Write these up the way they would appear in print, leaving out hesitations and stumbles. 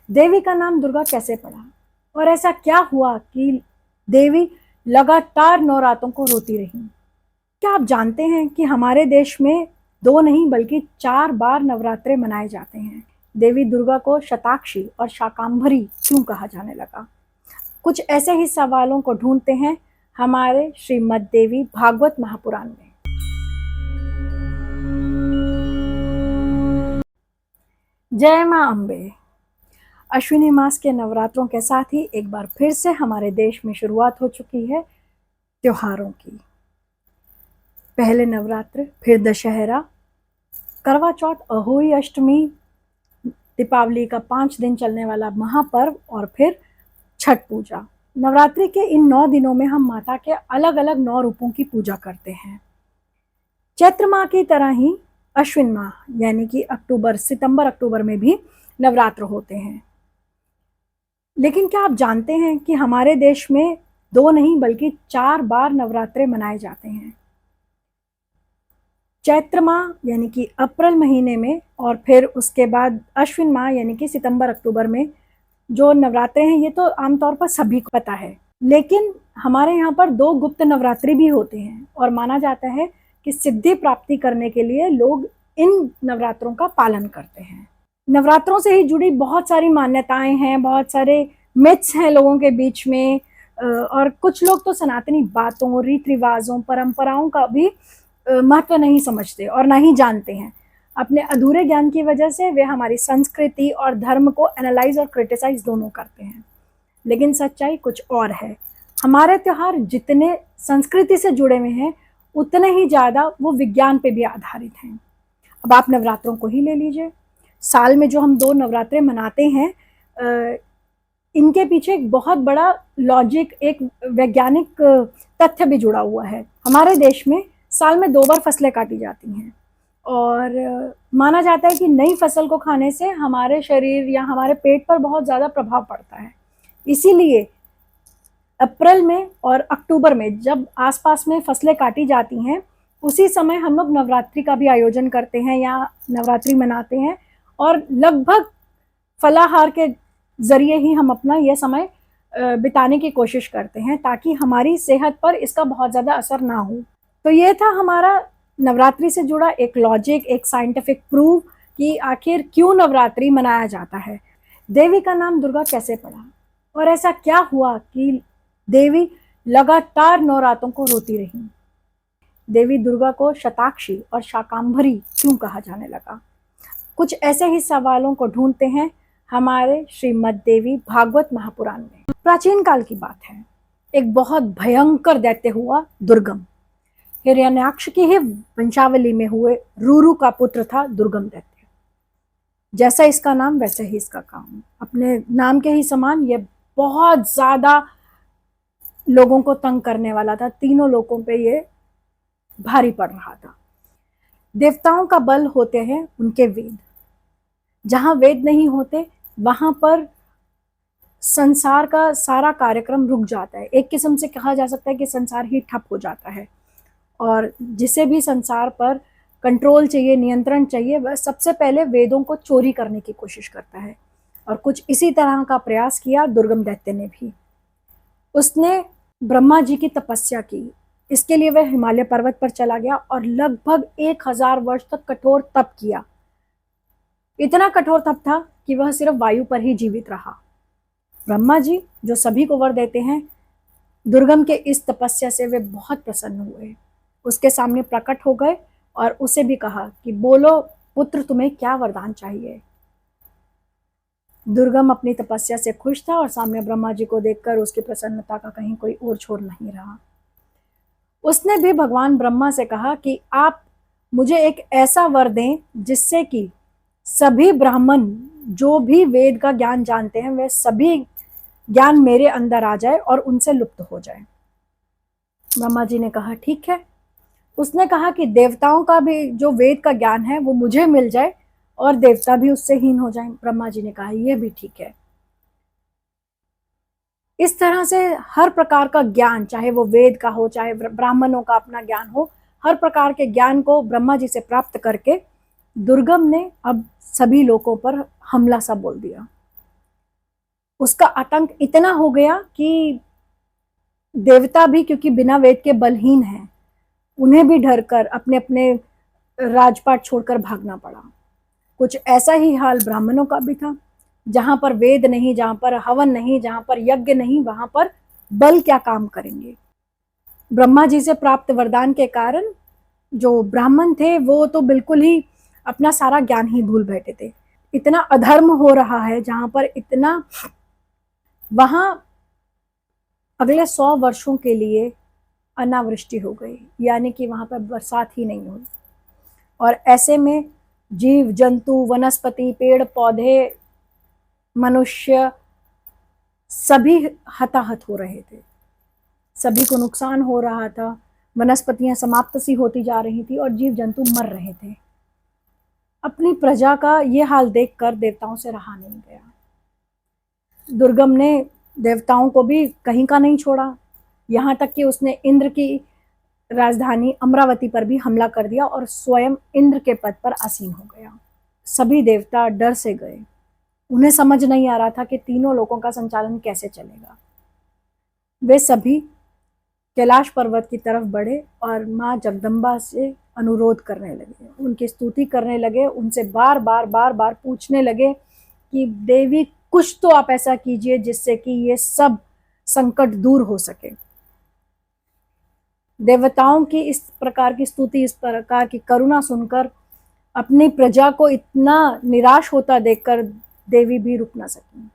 देवी का नाम दुर्गा कैसे पड़ा और ऐसा क्या हुआ कि देवी लगातार नवरात्रों को रोती रही। क्या आप जानते हैं कि हमारे देश में 2 नहीं बल्कि 4 बार नवरात्रे मनाए जाते हैं। देवी दुर्गा को शताक्षी और शाकंभरी क्यों कहा जाने लगा? कुछ ऐसे ही सवालों को ढूंढते हैं हमारे श्रीमद् देवी भागवत महापुराण में। जय मां अम्बे। अश्विनी मास के नवरात्रों के साथ ही एक बार फिर से हमारे देश में शुरुआत हो चुकी है त्योहारों की। पहले नवरात्र, फिर दशहरा, करवा चौथ, अहोई अष्टमी, दीपावली का 5 दिन चलने वाला महापर्व और फिर छठ पूजा। नवरात्रि के इन 9 दिनों में हम माता के अलग अलग 9 रूपों की पूजा करते हैं। चैत्र माह की तरह ही अश्विन माह यानी कि सितंबर अक्टूबर में भी नवरात्र होते हैं। लेकिन क्या आप जानते हैं कि हमारे देश में 2 नहीं बल्कि 4 बार नवरात्रे मनाए जाते हैं। चैत्र माह यानी कि अप्रैल महीने में और फिर उसके बाद अश्विन माह यानी कि सितंबर अक्टूबर में जो नवरात्रे हैं, ये तो आमतौर पर सभी को पता है। लेकिन हमारे यहाँ पर 2 गुप्त नवरात्रि भी होते हैं और माना जाता है कि सिद्धि प्राप्ति करने के लिए लोग इन नवरात्रों का पालन करते हैं। नवरात्रों से ही जुड़ी बहुत सारी मान्यताएं हैं, बहुत सारे मिथ्स हैं लोगों के बीच में, और कुछ लोग तो सनातनी बातों, रीति रिवाजों, परंपराओं का भी महत्व नहीं समझते और ना ही जानते हैं। अपने अधूरे ज्ञान की वजह से वे हमारी संस्कृति और धर्म को एनालाइज और क्रिटिसाइज दोनों करते हैं। लेकिन सच्चाई कुछ और है। हमारे त्योहार जितने संस्कृति से जुड़े हुए हैं, उतने ही ज़्यादा वो विज्ञान पे भी आधारित हैं। अब आप नवरात्रों को ही ले लीजिए। साल में जो हम 2 नवरात्रे मनाते हैं, इनके पीछे एक बहुत बड़ा लॉजिक, एक वैज्ञानिक तथ्य भी जुड़ा हुआ है। हमारे देश में साल में 2 बार फसलें काटी जाती हैं और माना जाता है कि नई फसल को खाने से हमारे शरीर या हमारे पेट पर बहुत ज़्यादा प्रभाव पड़ता है। इसीलिए अप्रैल में और अक्टूबर में जब आसपास में फसलें काटी जाती हैं, उसी समय हम लोग नवरात्रि का भी आयोजन करते हैं या नवरात्रि मनाते हैं और लगभग फलाहार के ज़रिए ही हम अपना ये समय बिताने की कोशिश करते हैं ताकि हमारी सेहत पर इसका बहुत ज़्यादा असर ना हो। तो ये था हमारा नवरात्रि से जुड़ा एक लॉजिक, एक साइंटिफिक प्रूफ कि आखिर क्यों नवरात्रि मनाया जाता है। देवी का नाम दुर्गा कैसे पड़ा और ऐसा क्या हुआ कि देवी लगातार नवरात्रों को रोती रही। देवी दुर्गा को शताक्षी और शाकंभरी क्यों कहा जाने लगा? कुछ ऐसे ही सवालों को ढूंढते हैं हमारे श्रीमद् देवी भागवत महापुराण में। प्राचीन काल की बात है। एक बहुत भयंकर दैत्य हुआ दुर्गम। हिरण्याक्ष की ही वंशावली में हुए रूरू का पुत्र था दुर्गम दैत्य। जैसा इसका नाम वैसे ही इसका काम। अपने नाम के ही समान ये बहुत ज्यादा लोगों को तंग करने वाला था। तीनों लोगों पे ये भारी पड़ रहा था। देवताओं का बल होते हैं उनके वेद। जहां वेद नहीं होते वहां पर संसार का सारा कार्यक्रम रुक जाता है। एक किस्म से कहा जा सकता है कि संसार ही ठप हो जाता है और जिसे भी संसार पर कंट्रोल चाहिए, नियंत्रण चाहिए, वह सबसे पहले वेदों को चोरी करने की कोशिश करता है। और कुछ इसी तरह का प्रयास किया दुर्गम दैत्य ने भी। उसने ब्रह्मा जी की तपस्या की। इसके लिए वह हिमालय पर्वत पर चला गया और लगभग 1000 वर्ष तक कठोर तप किया। इतना कठोर तप था कि वह सिर्फ वायु पर ही जीवित रहा। ब्रह्मा जी जो सभी को वर देते हैं, दुर्गम के इस तपस्या से वे बहुत प्रसन्न हुए। उसके सामने प्रकट हो गए और उसे भी कहा कि बोलो पुत्र, तुम्हें क्या वरदान चाहिए। दुर्गम अपनी तपस्या से खुश था और सामने ब्रह्मा जी को देखकर उसकी प्रसन्नता का कहीं कोई और छोर नहीं रहा। उसने भी भगवान ब्रह्मा से कहा कि आप मुझे एक ऐसा वर दें जिससे कि सभी ब्राह्मण जो भी वेद का ज्ञान जानते हैं, वे सभी ज्ञान मेरे अंदर आ जाए और उनसे लुप्त हो जाए। ब्रह्मा जी ने कहा ठीक है। उसने कहा कि देवताओं का भी जो वेद का ज्ञान है वो मुझे मिल जाए और देवता भी उससे हीन हो जाएं। ब्रह्मा जी ने कहा यह भी ठीक है। इस तरह से हर प्रकार का ज्ञान, चाहे वो वेद का हो, चाहे ब्राह्मणों का अपना ज्ञान हो, हर प्रकार के ज्ञान को ब्रह्मा जी से प्राप्त करके दुर्गम ने अब सभी लोगों पर हमला सा बोल दिया। उसका आतंक इतना हो गया कि देवता भी, क्योंकि बिना वेद के बलहीन हैं, उन्हें भी डर कर अपने अपने राजपाट छोड़कर भागना पड़ा। कुछ ऐसा ही हाल ब्राह्मणों का भी था। जहां पर वेद नहीं, जहां पर हवन नहीं, जहां पर यज्ञ नहीं, वहां पर बल क्या काम करेंगे। ब्रह्मा जी से प्राप्त वरदान के कारण जो ब्राह्मण थे वो तो बिल्कुल ही अपना सारा ज्ञान ही भूल बैठे थे। इतना अधर्म हो रहा है जहां पर इतना, वहां अगले 100 वर्षों के लिए अनावृष्टि हो गई, यानी कि वहां पर बरसात ही नहीं हुई। और ऐसे में जीव जंतु, वनस्पति, पेड़ पौधे, मनुष्य सभी हताहत हो रहे थे। सभी को नुकसान हो रहा था। वनस्पतियां समाप्त सी होती जा रही थी और जीव जंतु मर रहे थे। अपनी प्रजा का ये हाल देखकर देवताओं से रहा नहीं गया। दुर्गम ने देवताओं को भी कहीं का नहीं छोड़ा, यहाँ तक कि उसने इंद्र की राजधानी अमरावती पर भी हमला कर दिया और स्वयं इंद्र के पद पर आसीन हो गया। सभी देवता डर से गए। उन्हें समझ नहीं आ रहा था कि तीनों लोकों का संचालन कैसे चलेगा। वे सभी कैलाश पर्वत की तरफ बढ़े और माँ जगदम्बा से अनुरोध करने लगे, उनकी स्तुति करने लगे, उनसे बार बार पूछने लगे कि देवी कुछ तो आप ऐसा कीजिए जिससे कि ये सब संकट दूर हो सके। देवताओं की इस प्रकार की स्तुति, इस प्रकार की करुणा सुनकर अपनी प्रजा को इतना निराश होता देखकर देवी भी रुक ना सकी।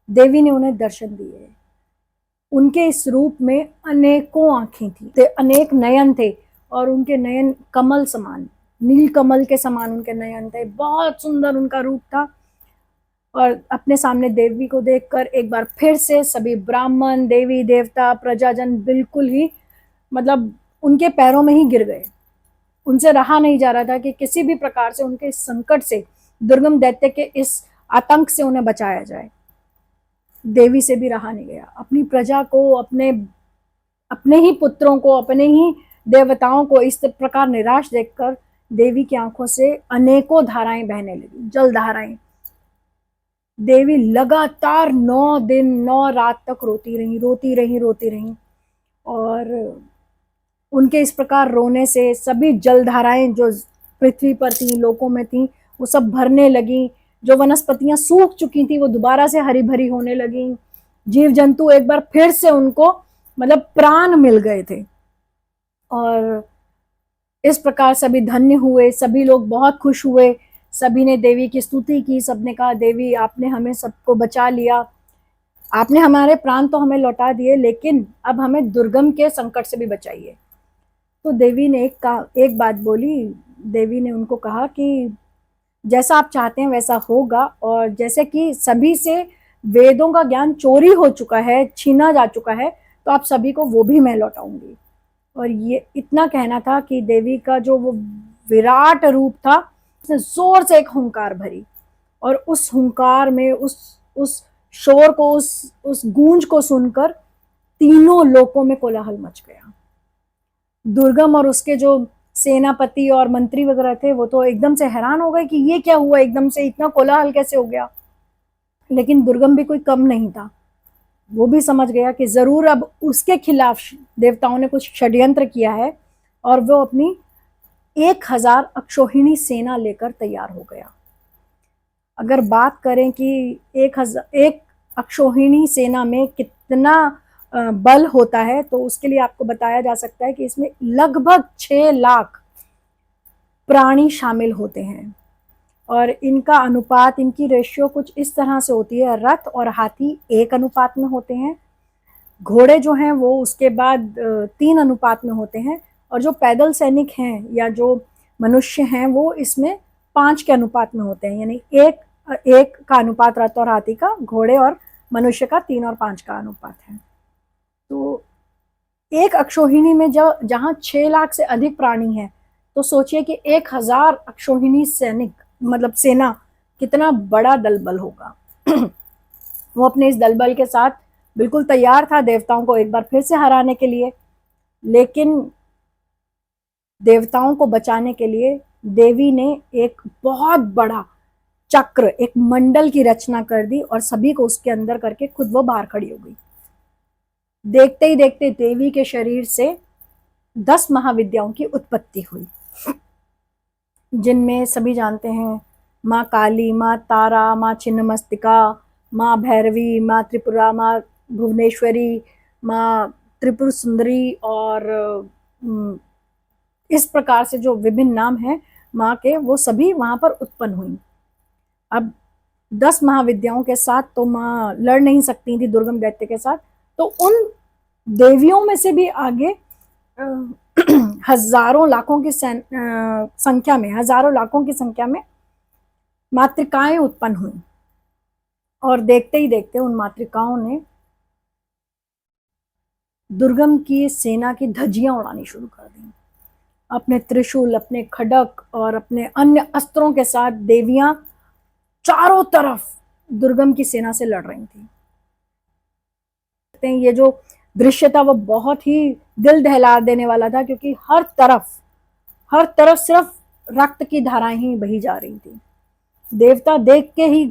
देवी ने उन्हें दर्शन दिए। उनके इस रूप में अनेकों आंखें थी, अनेक नयन थे और उनके नयन कमल समान, नील कमल के समान उनके नयन थे। बहुत सुंदर उनका रूप था। और अपने सामने देवी को देखकर एक बार फिर से सभी ब्राह्मण, देवी देवता, प्रजाजन बिल्कुल ही मतलब उनके पैरों में ही गिर गए। उनसे रहा नहीं जा रहा था कि किसी भी प्रकार से उनके इस संकट से, दुर्गम दैत्य के इस आतंक से उन्हें बचाया जाए। देवी से भी रहा नहीं गया। अपनी प्रजा को, अपने ही पुत्रों को, अपने ही देवताओं को इस प्रकार निराश देखकर देवी की आंखों से अनेकों धाराएं बहने लगी, जल धाराएं। देवी लगातार 9 दिन 9 रात तक रोती रही। और उनके इस प्रकार रोने से सभी जलधाराएं जो पृथ्वी पर थी, लोकों में थी, वो सब भरने लगी। जो वनस्पतियां सूख चुकी थी वो दोबारा से हरी भरी होने लगी। जीव जंतु एक बार फिर से उनको मतलब प्राण मिल गए थे। और इस प्रकार सभी धन्य हुए, सभी लोग बहुत खुश हुए। सभी ने देवी की स्तुति की। सबने कहा, देवी आपने हमें सबको बचा लिया, आपने हमारे प्राण तो हमें लौटा दिए, लेकिन अब हमें दुर्गम के संकट से भी बचाइए। तो देवी ने एक बात बोली। देवी ने उनको कहा कि जैसा आप चाहते हैं वैसा होगा, और जैसे कि सभी से वेदों का ज्ञान चोरी हो चुका है, छीना जा चुका है, तो आप सभी को वो भी मैं लौटाऊंगी। और ये इतना कहना था कि देवी का जो वो विराट रूप था, उसने जोर से एक हुंकार भरी और उस हुंकार में, उस शोर को, उस गूंज को सुनकर तीनों लोकों में कोलाहल मच गया। दुर्गम और उसके जो सेनापति और मंत्री वगैरह थे वो तो एकदम से हैरान हो गए कि ये क्या हुआ, एकदम से इतना कोलाहल कैसे हो गया। लेकिन दुर्गम भी कोई कम नहीं था। वो भी समझ गया कि जरूर अब उसके खिलाफ देवताओं ने कुछ षड्यंत्र किया है, और वो अपनी 1000 अक्षौहिणी सेना लेकर तैयार हो गया। अगर बात करें कि एक अक्षौहिणी सेना में कितना बल होता है, तो उसके लिए आपको बताया जा सकता है कि इसमें लगभग 6 लाख प्राणी शामिल होते हैं। और इनका अनुपात, इनकी रेशियो कुछ इस तरह से होती है। रथ और हाथी 1 अनुपात में होते हैं, घोड़े जो हैं वो उसके बाद 3 अनुपात में होते हैं, और जो पैदल सैनिक हैं या जो मनुष्य हैं वो इसमें 5 के अनुपात में होते हैं। यानी एक का अनुपात रथ और हाथी का, घोड़े और मनुष्य का 3 और 5 का अनुपात है। तो एक अक्षौहिणी में जहां 6 लाख से अधिक प्राणी हैं, तो सोचिए कि 1000 अक्षौहिणी सैनिक मतलब सेना, कितना बड़ा दलबल होगा। वो अपने इस दलबल के साथ बिल्कुल तैयार था देवताओं को एक बार फिर से हराने के लिए। लेकिन देवताओं को बचाने के लिए देवी ने एक बहुत बड़ा चक्र, एक मंडल की रचना कर दी और सभी को उसके अंदर करके खुद वो बाहर खड़ी हो गई। देखते ही देखते देवी के शरीर से 10 महाविद्याओं की उत्पत्ति हुई, जिनमें सभी जानते हैं माँ काली, माँ तारा, माँ छिन्नमस्तिका, माँ भैरवी, माँ त्रिपुरा, माँ भुवनेश्वरी, माँ त्रिपुर सुंदरी, और इस प्रकार से जो विभिन्न नाम हैं माँ के, वो सभी वहां पर उत्पन्न हुई। अब 10 महाविद्याओं के साथ तो माँ लड़ नहीं सकती थी दुर्गम दैत्य के साथ, तो उन देवियों में से भी आगे हजारों लाखों की संख्या में, हजारों लाखों की संख्या में मातृकाएं उत्पन्न हुई, और देखते ही देखते उन मातृकाओं ने दुर्गम की सेना की धज्जियां उड़ानी शुरू कर दी। अपने त्रिशूल, अपने खड्ग और अपने अन्य अस्त्रों के साथ देवियां चारों तरफ दुर्गम की सेना से लड़ रही थी। ये जो दृश्य था वो बहुत ही दिल दहला देने वाला था, क्योंकि हर तरफ सिर्फ रक्त की धाराएं ही बही जा रही थी। देवता देख के ही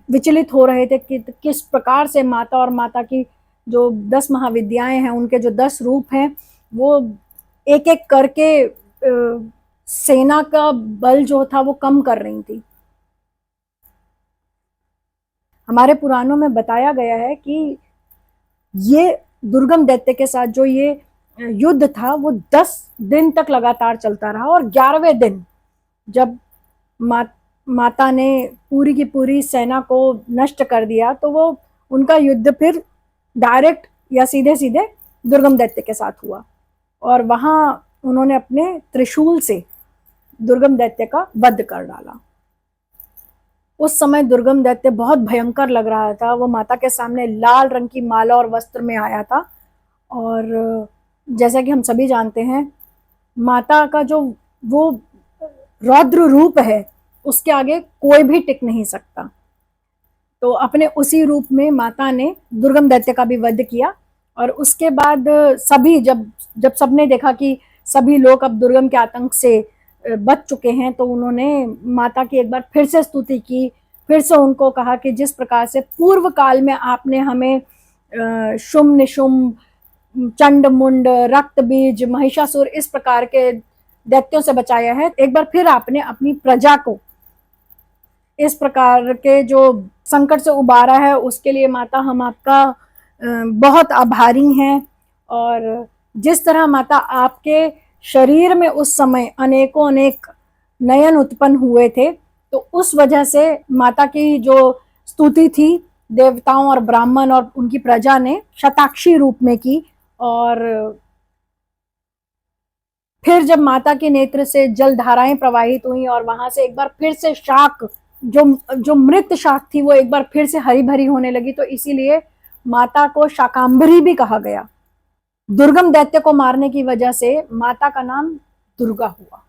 विचलित हो रहे थे कि किस प्रकार से माता और माता की जो 10 महाविद्याएं हैं, उनके जो 10 रूप हैं, वो एक एक करके सेना का बल जो था वो कम कर रही थी। हमारे पुराणों में बताया गया है कि ये दुर्गम दैत्य के साथ जो ये युद्ध था वो 10 दिन तक लगातार चलता रहा, और 11वें दिन जब माता ने पूरी की पूरी सेना को नष्ट कर दिया, तो वो उनका युद्ध फिर डायरेक्ट या सीधे सीधे दुर्गम दैत्य के साथ हुआ, और वहां उन्होंने अपने त्रिशूल से दुर्गम दैत्य का वध कर डाला। उस समय दुर्गम दैत्य बहुत भयंकर लग रहा था। वो माता के सामने लाल रंग की माला और वस्त्र में आया था, और जैसा कि हम सभी जानते हैं, माता का जो वो रौद्र रूप है उसके आगे कोई भी टिक नहीं सकता। तो अपने उसी रूप में माता ने दुर्गम दैत्य का भी वध किया, और उसके बाद सभी जब सबने देखा कि सभी लोग अब दुर्गम के आतंक से बच चुके हैं, तो उन्होंने माता की एक बार फिर से स्तुति की, फिर से उनको कहा कि जिस प्रकार से पूर्व काल में आपने हमें शुम्भ निशुम्भ, चंड मुंड, रक्त बीज, महिषासुर इस प्रकार के दैत्यों से बचाया है, एक बार फिर आपने अपनी प्रजा को इस प्रकार के जो संकट से उबारा है, उसके लिए माता हम आपका बहुत आभारी हैं। और जिस तरह माता आपके शरीर में उस समय अनेकों अनेक नयन उत्पन्न हुए थे, तो उस वजह से माता की जो स्तुति थी देवताओं और ब्राह्मण और उनकी प्रजा ने शताक्षी रूप में की, और फिर जब माता के नेत्र से जल धाराएं प्रवाहित हुई, और वहां से एक बार फिर से शाक जो मृत शाक थी वो एक बार फिर से हरी भरी होने लगी, तो इसीलिए माता को शाकांबरी भी कहा गया। दुर्गम दैत्य को मारने की वजह से माता का नाम दुर्गा हुआ।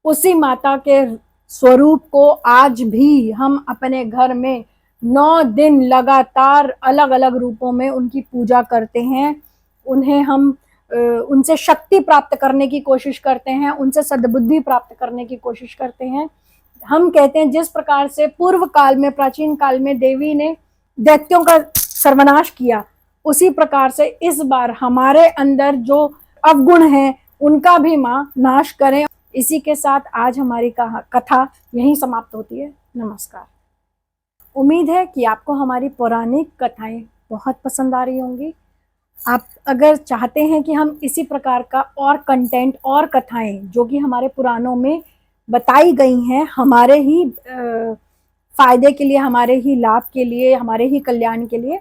उसी माता के स्वरूप को आज भी हम अपने घर में 9 दिन लगातार अलग अलग रूपों में उनकी पूजा करते हैं। उन्हें हम उनसे शक्ति प्राप्त करने की कोशिश करते हैं, उनसे सद्बुद्धि प्राप्त करने की कोशिश करते हैं। हम कहते हैं जिस प्रकार से पूर्व काल में, प्राचीन काल में देवी ने दैत्यों का सर्वनाश किया, उसी प्रकार से इस बार हमारे अंदर जो अवगुण हैं उनका भी मां नाश करें। इसी के साथ आज हमारी कथा यहीं समाप्त होती है। नमस्कार। उम्मीद है कि आपको हमारी पौराणिक कथाएं बहुत पसंद आ रही होंगी। आप अगर चाहते हैं कि हम इसी प्रकार का और कंटेंट और कथाएं जो कि हमारे पुराणों में बताई गई हैं, हमारे ही फायदे के लिए, हमारे ही लाभ के लिए, हमारे ही कल्याण के लिए,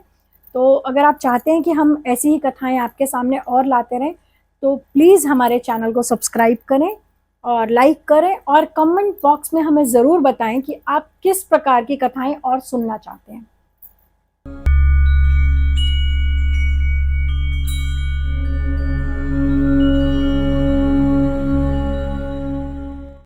तो अगर आप चाहते हैं कि हम ऐसी ही कथाएं आपके सामने और लाते रहें, तो प्लीज़ हमारे चैनल को सब्सक्राइब करें और लाइक करें, और कमेंट बॉक्स में हमें ज़रूर बताएं कि आप किस प्रकार की कथाएं और सुनना चाहते हैं।